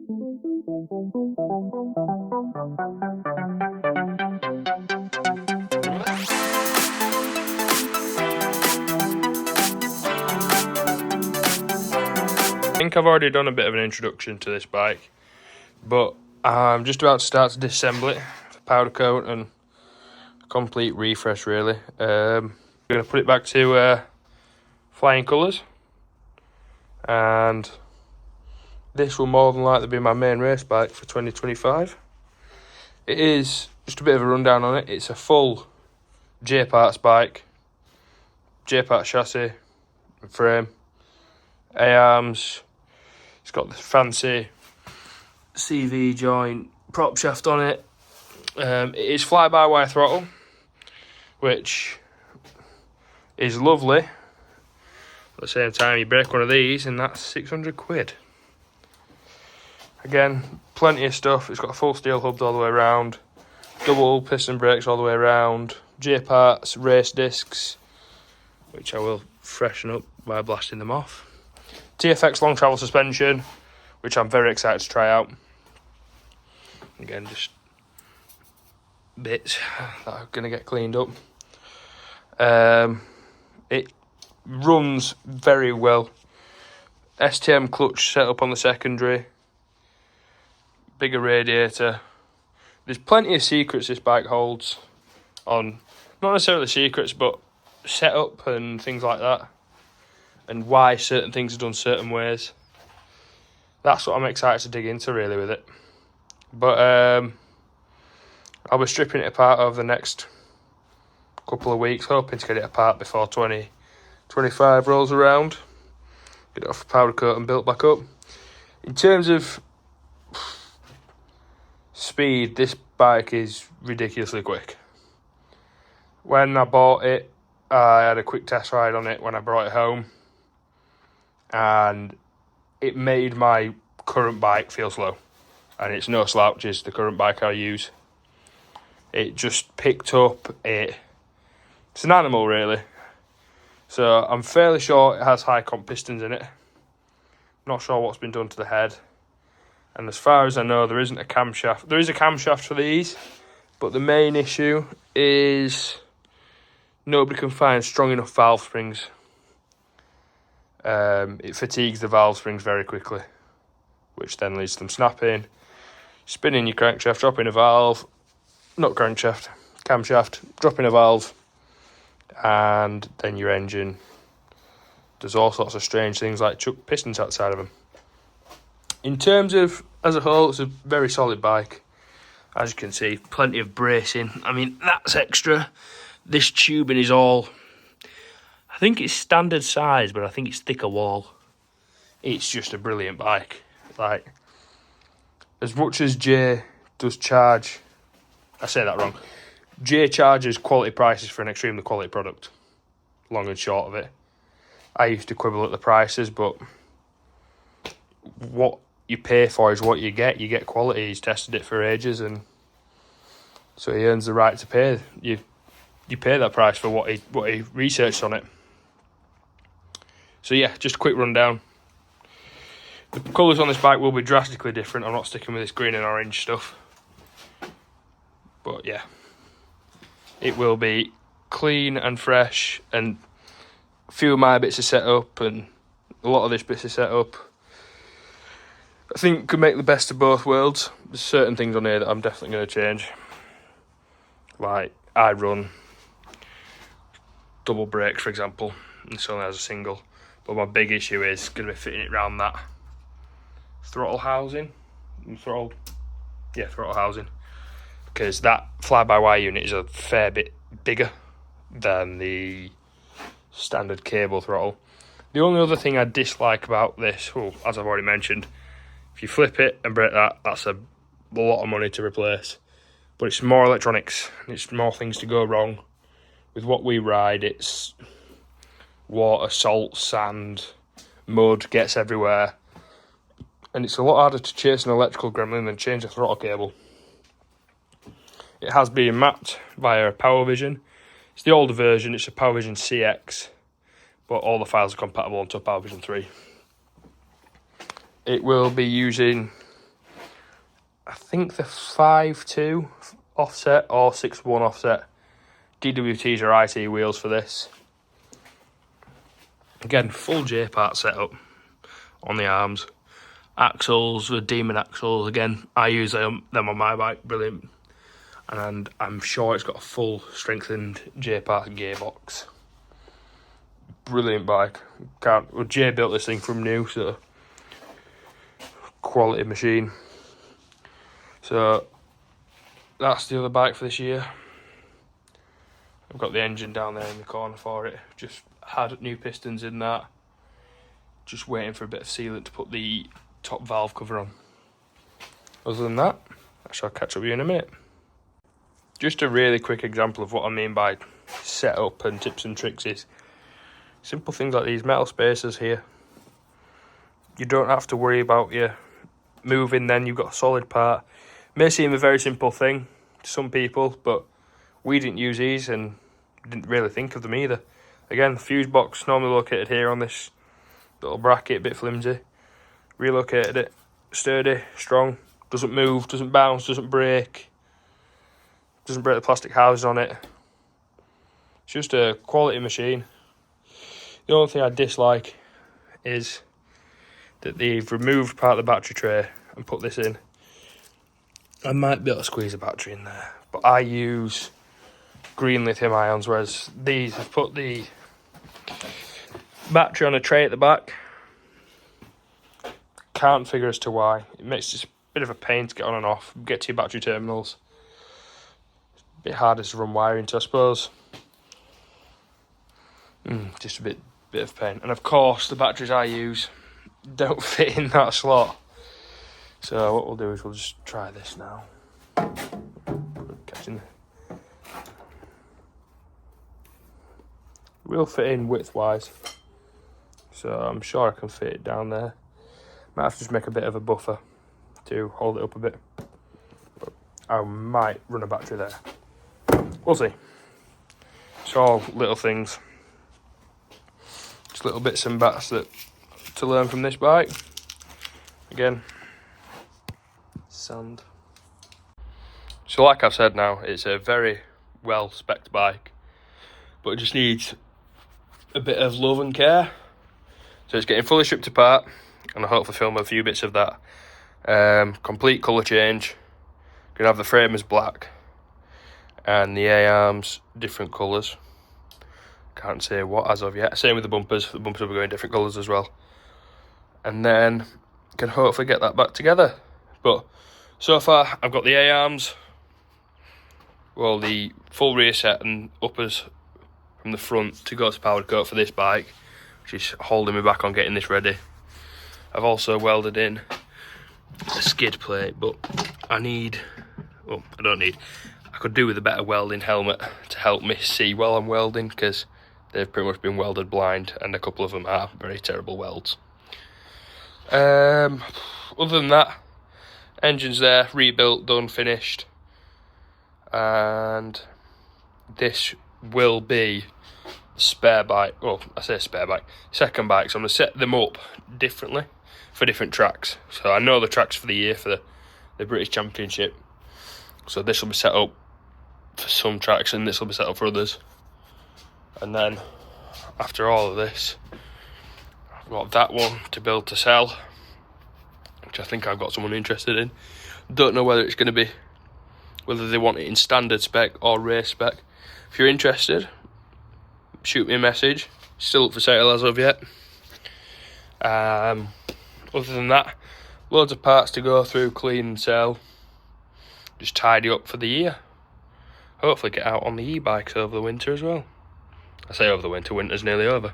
I think I've already done a bit of an introduction to this bike, but I'm just about to start to disassemble it for powder coat and a complete refresh really. We're going to put it back to flying colours, and this will more than likely be my main race bike for 2025. It is just a bit of a rundown on it. It's a full J-Parts bike, J-Parts chassis and frame, A-arms. It's got the fancy CV joint prop shaft on it. It is fly-by-wire throttle, which is lovely. At the same time, you break one of these and that's 600 quid. Again, plenty of stuff. It's got a full steel hub all the way around, double piston brakes all the way around, J-Parts race discs, which I will freshen up by blasting them off. TFX long travel suspension, which I'm very excited to try out. Again, just bits that are going to get cleaned up. It runs very well. STM clutch set up on the secondary. Bigger radiator. There's plenty of secrets this bike holds on, not necessarily secrets, but setup and things like that, and why certain things are done certain ways. That's what I'm excited to dig into really with it. But I'll be stripping it apart over the next couple of weeks, hoping to get it apart before 2025 rolls around. Get it off the powder coat and built back up. In terms of speed, this bike is ridiculously quick. When I bought it, I had a quick test ride on it when I brought it home, and it made my current bike feel slow. And it's no slouches, the current bike I use. It just picked up it's an animal really. So I'm fairly sure it has high comp pistons in it. Not sure what's been done to the head. And as far as I know, there isn't a camshaft. There is a camshaft for these, but the main issue is nobody can find strong enough valve springs. It fatigues the valve springs very quickly, which then leads to them snapping, spinning your crankshaft, dropping a valve, camshaft, dropping a valve, and then your engine does all sorts of strange things like chuck pistons outside of them. In terms of, as a whole, it's a very solid bike. As you can see, plenty of bracing. I mean, that's extra. This tubing is all, I think it's standard size, but I think it's thicker wall. It's just a brilliant bike. Like, as much as J does charge, I say that wrong. J charges quality prices for an extremely quality product. Long and short of it. I used to quibble at the prices, but what you pay for is what you get. You get quality. He's tested it for ages, and so he earns the right to pay. You pay that price for what he researched on it. So yeah, just a quick rundown. The colours on this bike will be drastically different. I'm not sticking with this green and orange stuff. But yeah, it will be clean and fresh, and a few of my bits are set up, and a lot of this bits are set up. I think could make the best of both worlds. There's certain things on here that I'm definitely going to change. Like, I run double brakes, for example, and this only has a single. But my big issue is going to be fitting it around that throttle housing. Throttle housing. Because that fly-by-wire unit is a fair bit bigger than the standard cable throttle. The only other thing I dislike about this, as I've already mentioned, if you flip it and break that, that's a lot of money to replace. But it's more electronics, it's more things to go wrong. With what we ride, it's water, salt, sand, mud gets everywhere. And it's a lot harder to chase an electrical gremlin than change a throttle cable. It has been mapped via PowerVision. It's the older version, it's a PowerVision CX, but all the files are compatible onto PowerVision 3. It will be using think the 5.2 offset or 6.1 offset DWTs or IT wheels for this. Again, full J-part setup on the arms. Axles, the Demon axles, again, I use them on my bike, brilliant. And I'm sure it's got a full strengthened J-part gearbox. Brilliant bike. Jay built this thing from new, so quality machine. So that's the other bike for this year. I've got the engine down there in the corner for it. Just had new pistons in that. Just waiting for a bit of sealant to put the top valve cover on. Other than that, I shall catch up with you in a minute. Just a really quick example of what I mean by setup and tips and tricks is simple things like these metal spacers here. You don't have to worry about your moving then, you've got a solid part. May seem a very simple thing to some people, but we didn't use these and didn't really think of them either. Again, fuse box normally located here on this little bracket, a bit flimsy. Relocated it, sturdy, strong, doesn't move, doesn't bounce, doesn't break the plastic housing on it. It's just a quality machine. The only thing I dislike is that they've removed part of the battery tray and put this in. I might be able to squeeze a battery in there, but I use green lithium ions, whereas these have put the battery on a tray at the back. Can't figure as to why. It makes just a bit of a pain to get on and off, get to your battery terminals. A bit harder to run wiring to, I suppose. Just a bit of pain. And of course, the batteries I use don't fit in that slot. So what we'll do is we'll just try this now. Catching. Will fit in width-wise, so I'm sure I can fit it down there. Might have to just make a bit of a buffer to hold it up a bit. But I might run a battery there. We'll see. It's all little things. Just little bits and bats that to learn from this bike. Again, sand. So like I've said now, it's a very well spec'd bike, but it just needs a bit of love and care. So it's getting fully stripped apart, and I hope to film a few bits of that. Complete colour change. Gonna have the frame as black and the A-arms different colours. Can't say what as of yet. Same with the bumpers. The bumpers will be going different colours as well. And then can hopefully get that back together. But so far I've got the A-arms, well, the full rear set and uppers from the front to go to powder coat for this bike, which is holding me back on getting this ready. I've also welded in a skid plate, but I could do with a better welding helmet to help me see while I'm welding, because they've pretty much been welded blind and a couple of them are very terrible welds. Other than that, engine's there, rebuilt, done, finished, and this will be spare bike. Well, I say spare bike, second bike. So I'm gonna set them up differently for different tracks. So I know the tracks for the year for the British Championship. So this will be set up for some tracks, and this will be set up for others. And then after all of this, I've got that one to build to sell, which I think I've got someone interested in. Don't know whether it's going to be, whether they want it in standard spec or race spec. If you're interested, shoot me a message. Still up for sale as of yet. Other than that, loads of parts to go through, clean and sell. Just tidy up for the year. Hopefully get out on the e-bikes over the winter as well. I say over the winter, winter's nearly over.